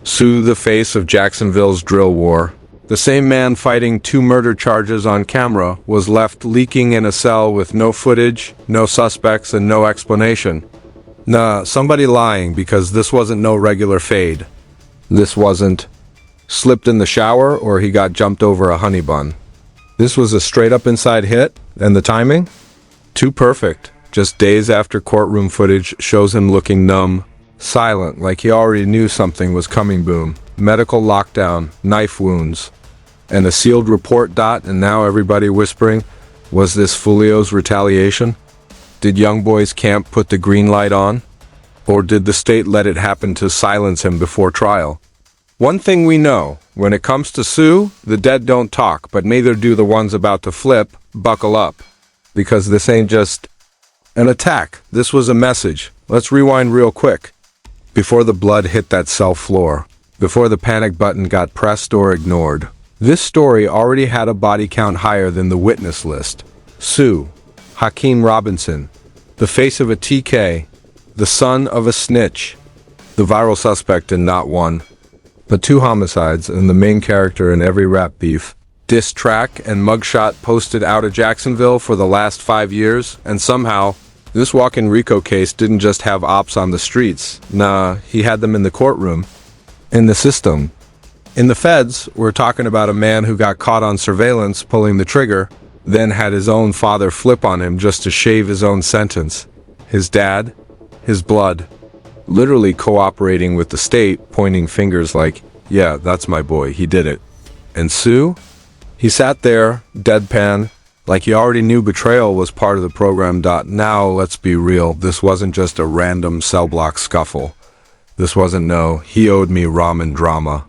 Ksoo, the face of Jacksonville's drill war. The same man fighting 2 murder charges on camera was left leaking in a cell with no footage, no suspects, and no explanation. Nah, somebody lying, because this wasn't no regular fade. This wasn't slipped in the shower or he got jumped over a honey bun. This was a straight-up inside hit, and the timing? Too perfect. Just days after courtroom footage shows him looking numb, silent, like he already knew something was coming. Boom. Medical lockdown, knife wounds, and a sealed report. And now everybody whispering, was this Fulio's retaliation? Did Young Boy's camp put the green light on? Or did the state let it happen to silence him before trial? One thing we know, when it comes to Ksoo, the dead don't talk, but neither do the ones about to flip. Buckle up. Because this ain't just an attack. This was a message. Let's rewind real quick. Before the blood hit that cell floor, before the panic button got pressed or ignored, this story already had a body count higher than the witness list. Ksoo, Hakeem Robinson, the face of a TK, the son of a snitch, the viral suspect in not one, but 2 homicides, and the main character in every rap beef, diss track, and mugshot posted out of Jacksonville for the last 5 years, and somehow, this walk-in RICO case didn't just have ops on the streets. Nah, he had them in the courtroom, in the system. In the feds, we're talking about a man who got caught on surveillance pulling the trigger, then had his own father flip on him just to shave his own sentence. His dad, his blood, literally cooperating with the state, pointing fingers like, yeah, that's my boy, he did it. And Ksoo? He sat there, deadpan, like he already knew betrayal was part of the program. Now, let's be real, this wasn't just a random cell block scuffle. This wasn't no, he owed me ramen drama.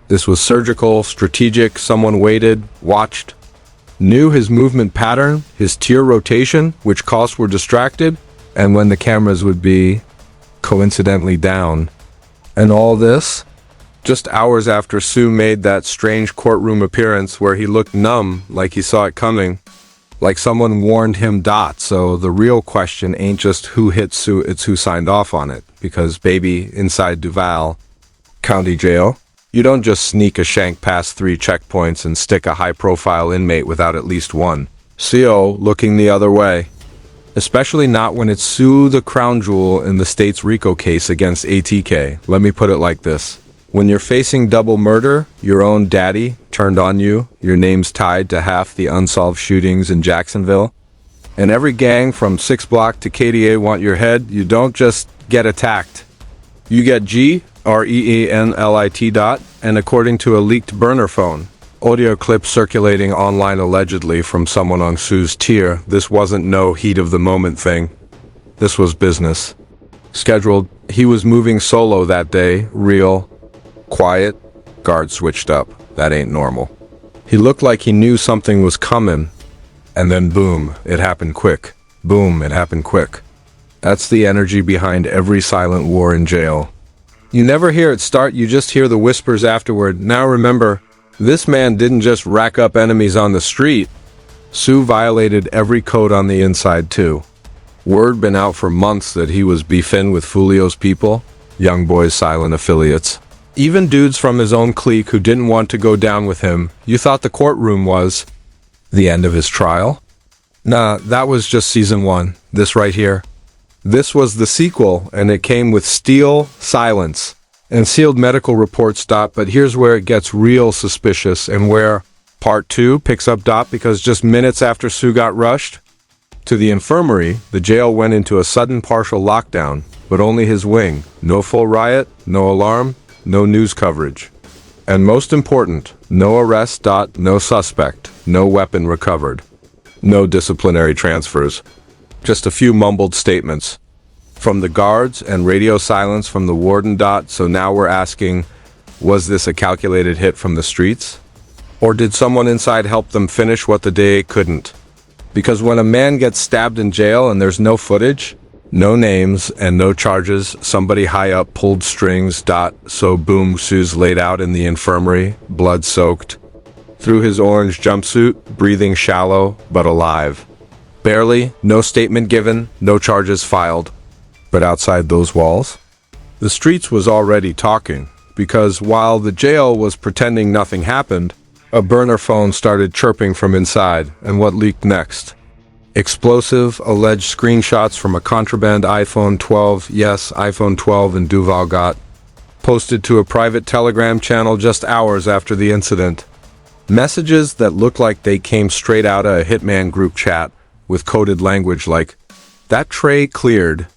This was surgical, strategic. Someone waited, watched, knew his movement pattern, his tier rotation, which costs were distracted, and when the cameras would be coincidentally down. And all this just hours after Ksoo made that strange courtroom appearance where he looked numb, like he saw it coming, like someone warned him. So the real question ain't just who hit Ksoo, it's who signed off on it. Because baby, inside Duval County Jail, you don't just sneak a shank past 3 checkpoints and stick a high-profile inmate without at least one CO looking the other way. Especially not when it's Ksoo, the crown jewel in the state's RICO case against ATK. Let me put it like this. When you're facing double murder, your own daddy turned on you, your name's tied to half the unsolved shootings in Jacksonville, and every gang from 6 Block to KDA want your head, you don't just get attacked. You get GREENLIT. And according to a leaked burner phone, audio clip circulating online allegedly from someone on Ksoo's tier, this wasn't no heat of the moment thing. This was business. Scheduled. He was moving solo that day, real, quiet, guard switched up. That ain't normal. He looked like he knew something was coming, and then boom, it happened quick. Boom, it happened quick. That's the energy behind every silent war in jail. You never hear it start, you just hear the whispers afterward. Now remember, this man didn't just rack up enemies on the street. Ksoo violated every code on the inside too. Word been out for months that he was beefing with Fulio's people, Young Boy's silent affiliates. Even dudes from his own clique who didn't want to go down with him. You thought the courtroom was the end of his trial? Nah, that was just season 1. This right here. This was the sequel, and it came with steel silence and sealed medical reports. But here's where it gets real suspicious and where part 2 picks up. Because just minutes after Ksoo got rushed to the infirmary, the jail went into a sudden partial lockdown, but only his wing. No full riot, no alarm, no news coverage. And most important, no arrest. No suspect, no weapon recovered, no disciplinary transfers. Just a few mumbled statements from the guards and radio silence from the warden. So now we're asking, was this a calculated hit from the streets? Or did someone inside help them finish what the DA couldn't? Because when a man gets stabbed in jail and there's no footage, no names, and no charges, somebody high up pulled strings. So boom, Ksoo's laid out in the infirmary, blood-soaked, through his orange jumpsuit, breathing shallow but alive. Barely, no statement given, no charges filed. But outside those walls, the streets was already talking. because while the jail was pretending nothing happened, a burner phone started chirping from inside, and what leaked next? Explosive, alleged screenshots from a contraband iPhone 12, yes, iPhone 12 in Duval got, posted to a private Telegram channel just hours after the incident. Messages that looked like they came straight out of a Hitman group chat, with coded language like, "That tray cleared.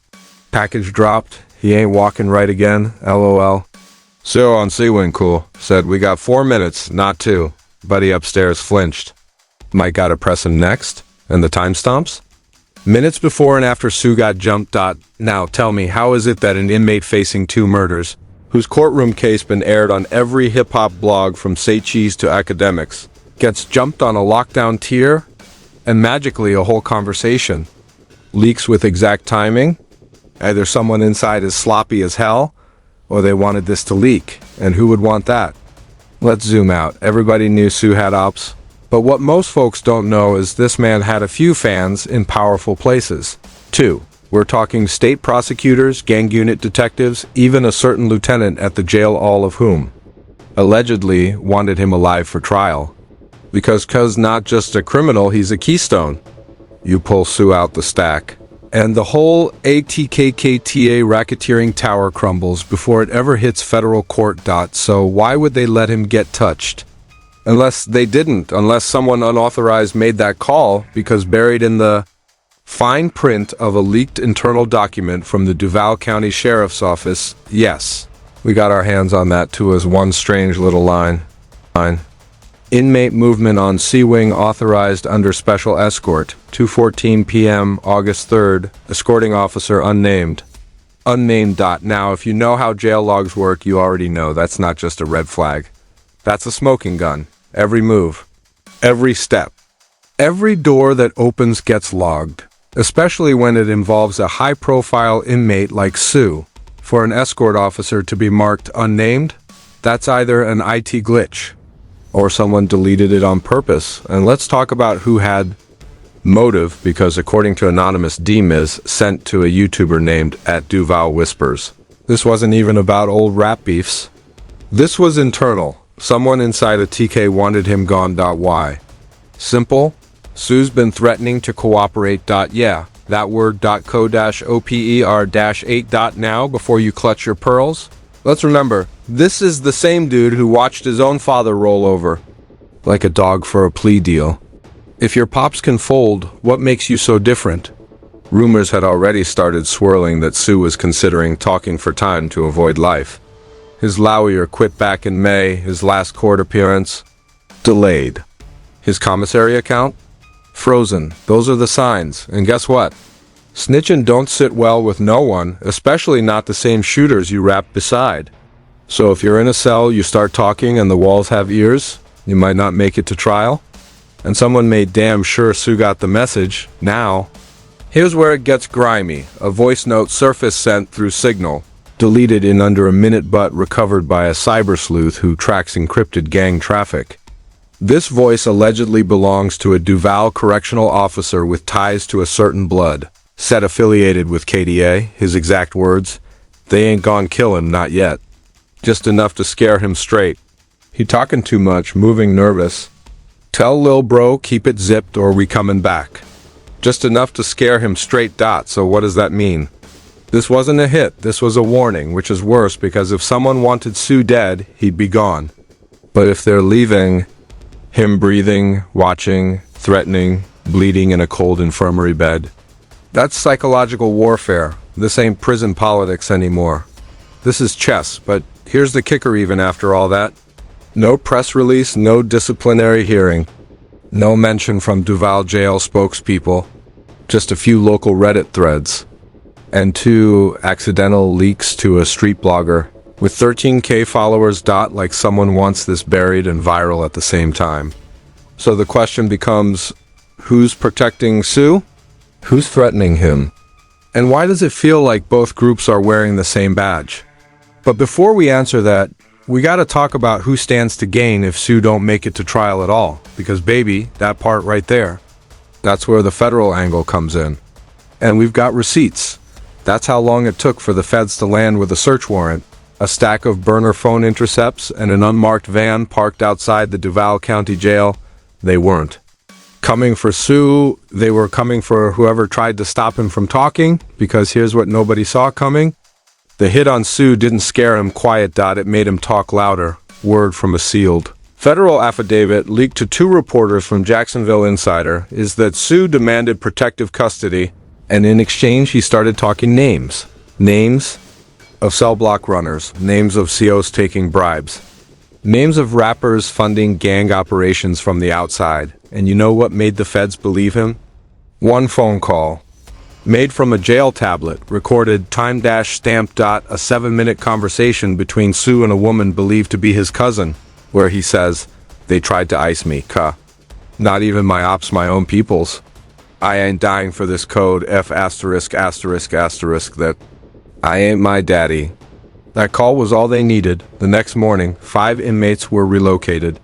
Package dropped. He ain't walking right again, LOL." "So on Seawing cool," said, "We got 4 minutes, not 2. Buddy upstairs flinched. Might gotta press him next? And the timestamps? Minutes before and after Ksoo got jumped. Now tell me, how is it that an inmate facing 2 murders, whose courtroom case been aired on every hip-hop blog from Say Cheese to academics, gets jumped on a lockdown tier, and magically a whole conversation leaks with exact timing? Either someone inside is sloppy as hell, or they wanted this to leak, and who would want that? Let's zoom out. Everybody knew Ksoo had ops. But what most folks don't know is this man had a few fans in powerful places. 2. We're talking state prosecutors, gang unit detectives, even a certain lieutenant at the jail, all of whom allegedly wanted him alive for trial. Because K's not just a criminal, he's a keystone. You pull Ksoo out the stack, and the whole ATKKTA racketeering tower crumbles before it ever hits federal court. So why would they let him get touched? Unless they didn't, unless someone unauthorized made that call, because buried in the fine print of a leaked internal document from the Duval County Sheriff's Office, yes, we got our hands on that too, as one strange little line. Inmate movement on Seawing authorized under special escort, 2:14 p.m. August 3rd, escorting officer unnamed. Unnamed. Now, if you know how jail logs work, you already know that's not just a red flag. That's a smoking gun. Every move, every step, every door that opens gets logged, especially when it involves a high-profile inmate like Ksoo. For an escort officer to be marked unnamed, that's either an IT glitch, or someone deleted it on purpose. And let's talk about who had motive, because according to anonymous DMIS sent to a YouTuber named @DuvalWhispers, this wasn't even about old rap beefs. This was internal. Someone inside a TK wanted him gone. Why? Simple. Ksoo's been threatening to cooperate. Yeah, that word. Co-OPER-8. Now, before you clutch your pearls, let's remember, this is the same dude who watched his own father roll over like a dog for a plea deal. If your pops can fold, what makes you so different? Rumors had already started swirling that Ksoo was considering talking for time to avoid life. His lawyer quit back in May, his last court appearance delayed. His commissary account? Frozen. Those are the signs. And guess what? Snitching don't sit well with no one, especially not the same shooters you rap beside. So if you're in a cell, you start talking and the walls have ears, you might not make it to trial. And someone made damn sure Ksoo got the message. Now, here's where it gets grimy. A voice note surfaced sent through Signal, deleted in under a minute but recovered by a cyber sleuth who tracks encrypted gang traffic. This voice allegedly belongs to a Duval correctional officer with ties to a certain blood set affiliated with KDA. His exact words, "They ain't gone kill him, not yet. Just enough to scare him straight. He talking too much, moving nervous. Tell lil bro keep it zipped or we coming back. Just enough to scare him straight. So what does that mean? This wasn't a hit, this was a warning, which is worse because if someone wanted Ksoo dead, he'd be gone. But if they're leaving him breathing, watching, threatening, bleeding in a cold infirmary bed, that's psychological warfare. This ain't prison politics anymore. This is chess, but here's the kicker even after all that. No press release, no disciplinary hearing, no mention from Duval jail spokespeople, just a few local Reddit threads, and 2 accidental leaks to a street blogger with 13K followers. Like someone wants this buried and viral at the same time. So the question becomes, who's protecting Ksoo? Who's threatening him? And why does it feel like both groups are wearing the same badge? But before we answer that, we gotta talk about who stands to gain if Ksoo don't make it to trial at all. Because baby, that part right there, that's where the federal angle comes in. And we've got receipts. That's how long it took for the feds to land with a search warrant. a stack of burner phone intercepts, and an unmarked van parked outside the Duval County Jail. They weren't coming for Ksoo, they were coming for whoever tried to stop him from talking, because here's what nobody saw coming. The hit on Ksoo didn't scare him quiet. It made him talk louder. Word from a sealed federal affidavit leaked to 2 reporters from Jacksonville Insider is that Ksoo demanded protective custody, and in exchange he started talking names. Names of cell block runners, names of COs taking bribes, names of rappers funding gang operations from the outside. And you know what made the feds believe him? One phone call, made from a jail tablet, recorded time-stamped. A 7-minute conversation between Ksoo and a woman believed to be his cousin, where he says, "They tried to ice me, not even my ops, my own peoples. I ain't dying for this code, F*** that I ain't my daddy." That call was all they needed. The next morning, 5 inmates were relocated.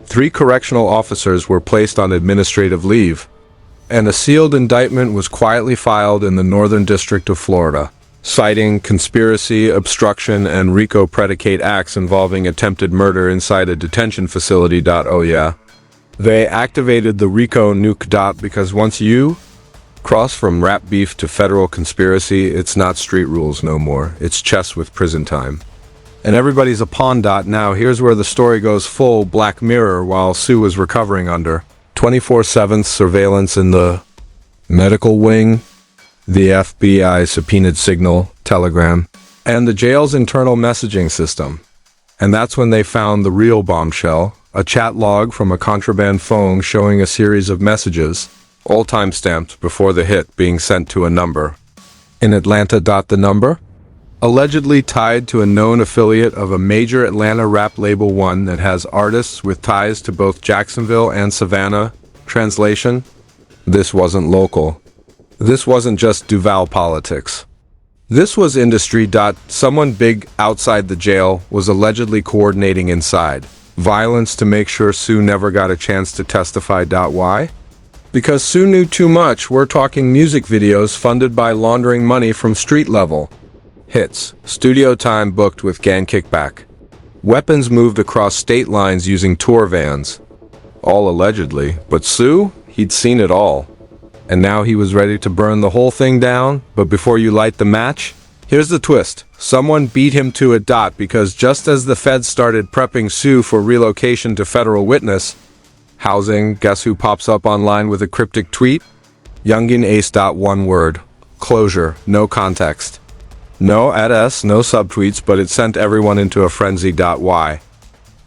3 correctional officers were placed on administrative leave, and a sealed indictment was quietly filed in the Northern District of Florida, citing conspiracy, obstruction, and RICO predicate acts involving attempted murder inside a detention facility. Oh yeah. They activated the RICO nuke. Because once you cross from rap beef to federal conspiracy, it's not street rules no more. It's chess with prison time. And everybody's a pawn. Now here's where the story goes full Black Mirror. While Ksoo was recovering under 24/7 surveillance in the medical wing, the FBI subpoenaed Signal, Telegram, and the jail's internal messaging system. And that's when they found the real bombshell, a chat log from a contraband phone showing a series of messages, all time-stamped before the hit, being sent to a number in Atlanta. The number? Allegedly tied to a known affiliate of a major Atlanta rap label, one that has artists with ties to both Jacksonville and Savannah. Translation: this wasn't local. This wasn't just Duval politics. This was industry. Someone big outside the jail was allegedly coordinating inside violence to make sure Ksoo never got a chance to testify. Why? Because Ksoo knew too much. We're talking music videos funded by laundering money from street level hits, studio time booked with gang kickback, weapons moved across state lines using tour vans, all allegedly. But Ksoo, he'd seen it all, and now he was ready to burn the whole thing down. But before you light the match, here's the twist. Someone beat him to it. Because just as the feds started prepping Ksoo for relocation to federal witness housing, guess who pops up online with a cryptic tweet? Youngin Ace. One word: closure. No context. No @s, no subtweets, but it sent everyone into a frenzy. Why?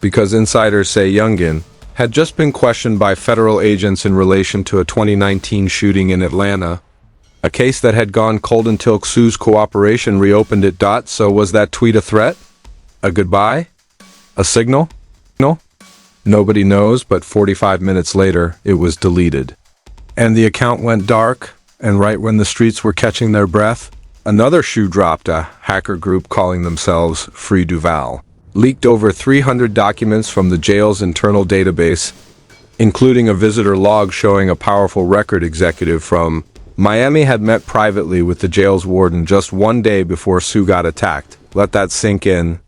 Because insiders say Youngin had just been questioned by federal agents in relation to a 2019 shooting in Atlanta, a case that had gone cold until Ksoo's cooperation reopened it. So was that tweet a threat? A goodbye? A signal? No? Nobody knows, but 45 minutes later, it was deleted. And the account went dark, and right when the streets were catching their breath, another shoe dropped. A hacker group calling themselves Free Duval leaked over 300 documents from the jail's internal database, including a visitor log showing a powerful record executive from Miami had met privately with the jail's warden just 1 day before Ksoo got attacked. Let that sink in.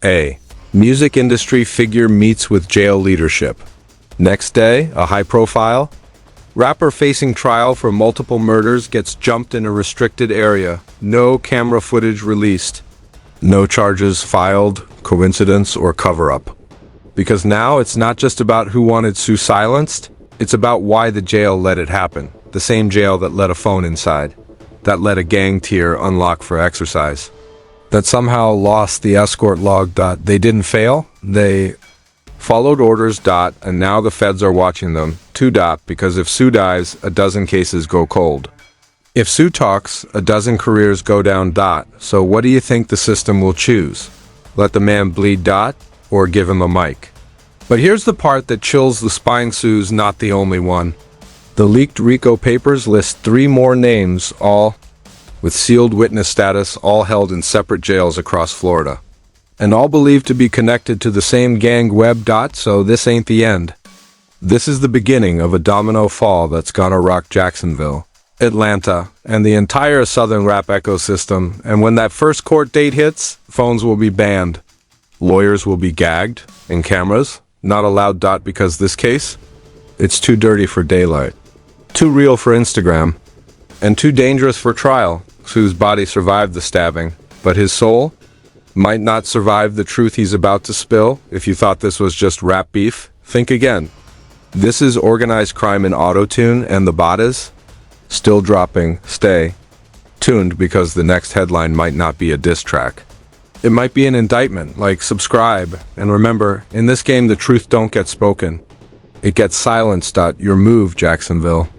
A music industry figure meets with jail leadership. Next day, a high-profile rapper facing trial for multiple murders gets jumped in a restricted area. No camera footage released. No charges filed. Coincidence or cover-up? Because now it's not just about who wanted Ksoo silenced, it's about why the jail let it happen. The same jail that let a phone inside, that let a gang tier unlock for exercise, that somehow lost the escort log. They didn't fail, they followed orders. And now the feds are watching them too. Because if Ksoo dies, a dozen cases go cold. If Ksoo talks, a dozen careers go down. So what do you think the system will choose? Let the man bleed. Or give him a mic? But here's the part that chills the spine. Ksoo's not the only one. The leaked RICO papers list 3 more names, all with sealed witness status, all held in separate jails across Florida, and all believed to be connected to the same gang web. So this ain't the end. This is the beginning of a domino fall that's gonna rock Jacksonville. Atlanta, and the entire southern rap ecosystem, and when that first court date hits, phones will be banned. Lawyers will be gagged, and cameras not allowed. Because this case, it's too dirty for daylight, too real for Instagram, and too dangerous for trial. Ksoo's body survived the stabbing, but his soul might not survive the truth he's about to spill. If you thought this was just rap beef, think again. This is organized crime in auto-tune, and the bot is still dropping. Stay tuned, because the next headline might not be a diss track. It might be an indictment. Like, subscribe, and remember, in this game the truth don't get spoken. It gets silenced. Your move, Jacksonville.